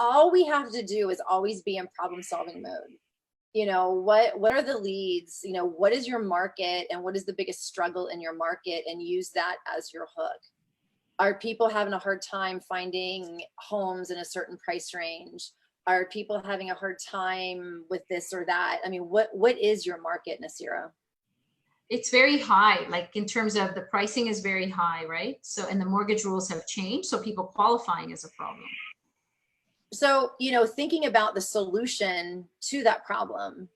all we have to do is always be in problem solving mode. You know, what are the leads? You know, what is your market and what is the biggest struggle in your market, and use that as your hook. Are people having a hard time finding homes in a certain price range? Are people having a hard time with this or that? I mean, what is your market, Nasira? It's very high, like in terms of the pricing is very high, right? So, and the mortgage rules have changed, so people qualifying is a problem. So, you know, thinking about the solution to that problem,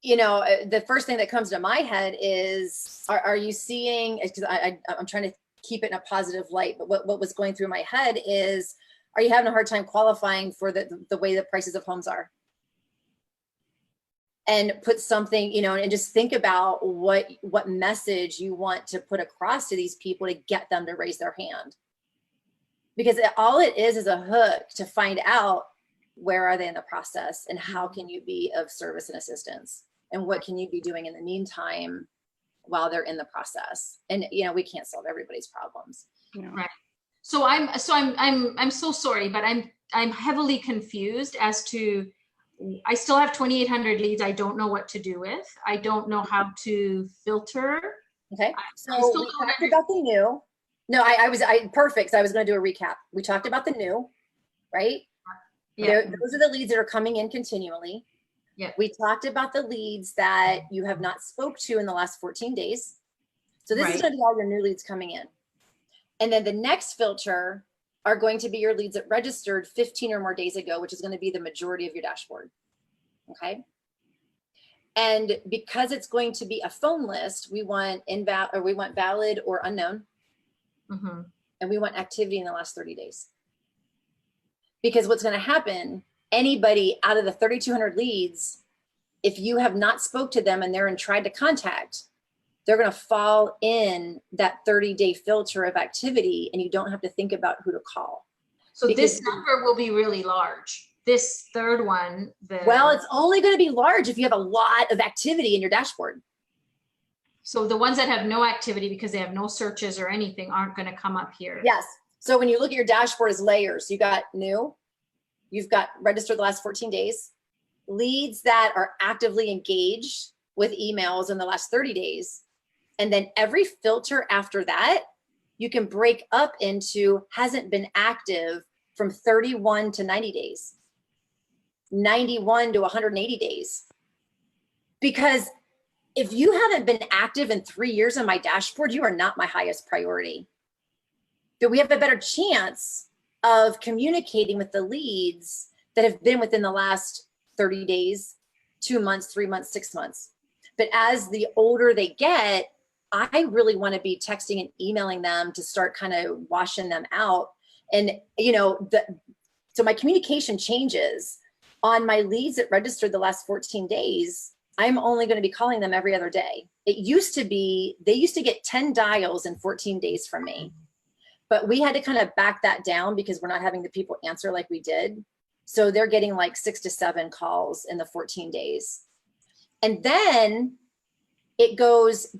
you know, the first thing that comes to my head is, are you seeing, because I'm trying to keep it in a positive light, but what was going through my head is, are you having a hard time qualifying for the way the prices of homes are? And put something, you know, and just think about what message you want to put across to these people to get them to raise their hand. Because all it is a hook to find out where are they in the process and how can you be of service and assistance and what can you be doing in the meantime while they're in the process. And, you know, we can't solve everybody's problems. Yeah. Right. So I'm so sorry, but I'm heavily confused as to, I still have 2,800 leads. I don't know what to do with. I don't know how to filter. Okay. So we talked about the new. No, perfect. So I was going to do a recap. We talked about the new, right? Yeah. Those are the leads that are coming in continually. Yeah. We talked about the leads that you have not spoke to in the last 14 days. So this is going to be all your new leads coming in. And then the next filter are going to be your leads that registered 15 or more days ago, which is going to be the majority of your dashboard. Okay. And because it's going to be a phone list, we want valid or unknown. Mm-hmm. And we want activity in the last 30 days. Because what's going to happen, anybody out of the 3,200 leads, if you have not spoke to them and they're in tried to contact, they're going to fall in that 30-day filter of activity, and you don't have to think about who to call. So this number will be really large. This third one. Well, it's only going to be large if you have a lot of activity in your dashboard. So the ones that have no activity because they have no searches or anything aren't going to come up here. Yes. So when you look at your dashboard as layers, you got new, you've got registered the last 14 days, leads that are actively engaged with emails in the last 30 days. And then every filter after that, you can break up into hasn't been active from 31 to 90 days, 91 to 180 days. Because if you haven't been active in 3 years on my dashboard, you are not my highest priority. But we have a better chance of communicating with the leads that have been within the last 30 days, 2 months, 3 months, 6 months. But as the older they get, I really want to be texting and emailing them to start kind of washing them out. And, you know, so my communication changes. On my leads that registered the last 14 days, I'm only going to be calling them every other day. It used to be, they used to get 10 dials in 14 days from me. But we had to kind of back that down because we're not having the people answer like we did. So they're getting like 6 to 7 calls in the 14 days. And then it goes,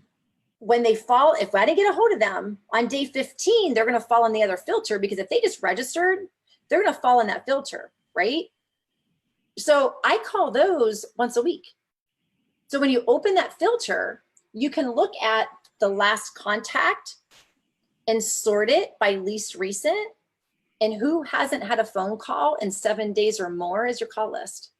when they fall, if I didn't get a hold of them on day 15, they're going to fall in the other filter, because if they just registered, they're going to fall in that filter, right? So I call those once a week. So when you open that filter, you can look at the last contact and sort it by least recent, and who hasn't had a phone call in 7 days or more is your call list.